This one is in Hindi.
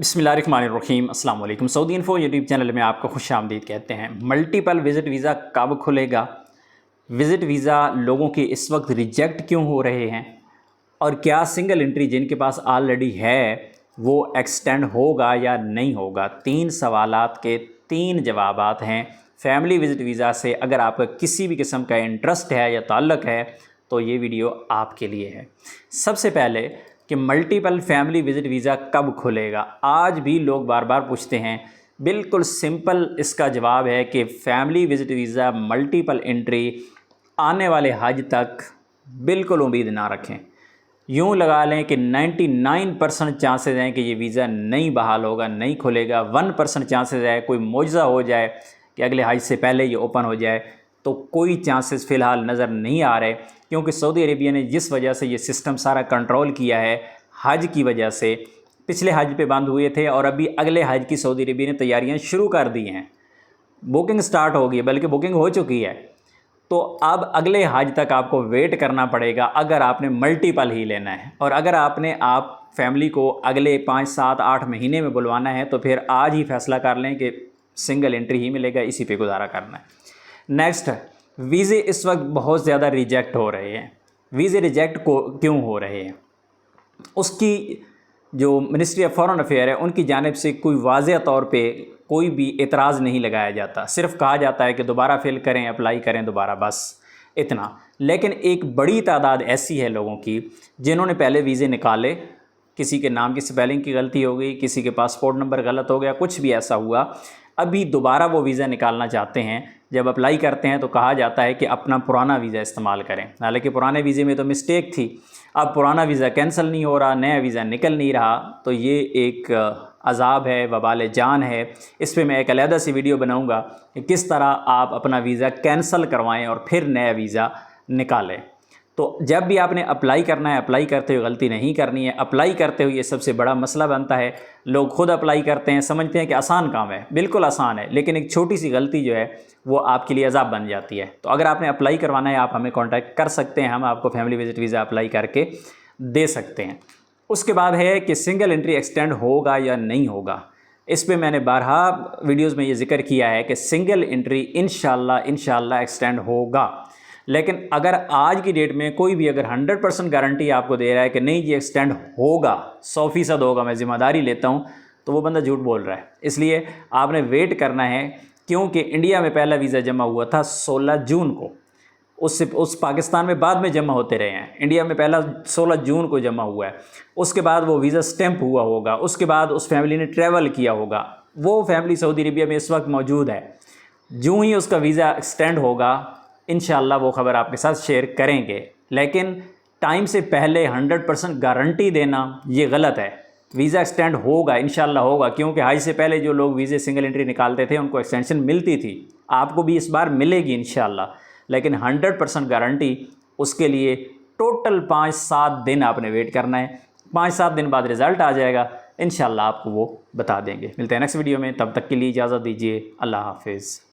बिस्मिल्लाहिर्रहमानिर्रहीम अस्सलाम वालेकुम। सऊदी इन्फो यूट्यूब चैनल में आपको खुश आमदीद कहते हैं। मल्टीपल विज़िट वीज़ा कब खुलेगा, विज़िट वीज़ा लोगों के इस वक्त रिजेक्ट क्यों हो रहे हैं, और क्या सिंगल एंट्री जिनके पास ऑलरेडी है वो एक्सटेंड होगा या नहीं होगा। 3 सवालात के 3 जवाबात हैं। फैमिली विज़िट वीज़ा से अगर आपका किसी भी किस्म का इंटरेस्ट है या ताल्लुक़ है तो ये वीडियो आपके लिए है। सबसे पहले कि मल्टीपल फैमिली विज़िट वीज़ा कब खुलेगा, आज भी लोग बार बार पूछते हैं। बिल्कुल सिंपल इसका जवाब है कि family visit visa multiple entry आने वाले हज तक बिल्कुल उम्मीद ना रखें। यूँ लगा लें कि 99% चांसेस हैं कि ये वीज़ा नहीं बहाल होगा, नहीं खुलेगा। 1% चांसेस है कोई मौजज़ा हो जाए कि अगले हज से पहले ये ओपन हो जाए, तो कोई चांसेस फ़िलहाल नज़र नहीं आ रहे, क्योंकि सऊदी अरेबिया ने जिस वजह से ये सिस्टम सारा कंट्रोल किया है, हज की वजह से पिछले हज पे बंद हुए थे और अभी अगले हज की सऊदी अरेबिया ने तैयारियां शुरू कर दी हैं। बुकिंग स्टार्ट हो गई, बल्कि बुकिंग हो चुकी है। तो अब अगले हज तक आपको वेट करना पड़ेगा अगर आपने मल्टीपल ही लेना है। और अगर आप फैमिली को अगले 5, 7, 8 महीने में बुलवाना है तो फिर आज ही फैसला कर लें कि सिंगल एंट्री ही मिलेगा, इसी पे गुजारा करना है। नेक्स्ट, वीज़े इस वक्त बहुत ज़्यादा रिजेक्ट हो रहे हैं। वीज़े रिजेक्ट क्यों हो रहे हैं, उसकी जो मिनिस्ट्री ऑफ फॉरेन अफेयर है उनकी जानिब से कोई वाज़ेह तौर पे कोई भी एतराज़ नहीं लगाया जाता। सिर्फ कहा जाता है कि दोबारा फिल करें, अप्लाई करें दोबारा, बस इतना। लेकिन एक बड़ी तादाद ऐसी है लोगों की जिन्होंने पहले वीज़े निकाले, किसी के नाम की स्पेलिंग की गलती हो गई, किसी के पासपोर्ट नंबर गलत हो गया, कुछ भी ऐसा हुआ, अभी दोबारा वो वीज़ा निकालना चाहते हैं। जब अप्लाई करते हैं तो कहा जाता है कि अपना पुराना वीज़ा इस्तेमाल करें, हालांकि पुराने वीज़े में तो मिस्टेक थी। अब पुराना वीज़ा कैंसिल नहीं हो रहा, नया वीज़ा निकल नहीं रहा, तो ये एक अज़ाब है, वबाल जान है। इस पर मैं एक अलहदा सी वीडियो बनाऊंगा कि किस तरह आप अपना वीज़ा कैंसिल करवाएं और फिर नया वीज़ा निकालें। तो जब भी आपने अप्लाई करना है, अप्लाई करते हुए गलती नहीं करनी है। अप्लाई करते हुए ये सबसे बड़ा मसला बनता है। लोग खुद अप्लाई करते हैं, समझते हैं कि आसान काम है, बिल्कुल आसान है, लेकिन एक छोटी सी गलती जो है वो आपके लिए अज़ाब बन जाती है। तो अगर आपने अप्लाई करवाना है, आप हमें कॉन्टैक्ट कर सकते हैं, हम आपको फैमिली विज़िट वीज़ा अप्लाई करके दे सकते हैं। उसके बाद है कि सिंगल एंट्री एक्सटेंड होगा या नहीं होगा। इस पर मैंने बारहा वीडियोज़ में ये जिक्र किया है कि सिंगल एंट्री इंशाल्लाह एक्सटेंड होगा। लेकिन अगर आज की डेट में कोई भी अगर 100% गारंटी आपको दे रहा है कि नहीं ये एक्सटेंड होगा, 100% होगा, मैं ज़िम्मेदारी लेता हूँ, तो वो बंदा झूठ बोल रहा है। इसलिए आपने वेट करना है, क्योंकि इंडिया में पहला वीज़ा जमा हुआ था 16 जून को। उस पाकिस्तान में बाद में जमा होते रहे हैं। इंडिया में पहला 16 जून को जमा हुआ है। उसके बाद वो वीज़ा स्टैंप हुआ होगा, उसके बाद उस फैमिली ने ट्रैवल किया होगा। वो फैमिली सऊदी अरेबिया में इस वक्त मौजूद है। जो ही उसका वीज़ा एक्सटेंड होगा, इंशाल्लाह वो ख़बर आपके साथ शेयर करेंगे। लेकिन टाइम से पहले 100% गारंटी देना ये गलत है। वीज़ा एक्सटेंड होगा, इंशाल्लाह होगा, क्योंकि हज से पहले जो लोग वीज़े सिंगल एंट्री निकालते थे उनको एक्सटेंशन मिलती थी। आपको भी इस बार मिलेगी इंशाल्लाह, लेकिन 100% गारंटी उसके लिए टोटल 5-7 दिन आपने वेट करना है। 5-7 दिन बाद रिज़ल्ट आ जाएगा, इंशाल्लाह आपको वो बता देंगे। मिलते हैं नेक्स्ट वीडियो में, तब तक के लिए इजाज़त दीजिए। अल्लाह हाफिज़।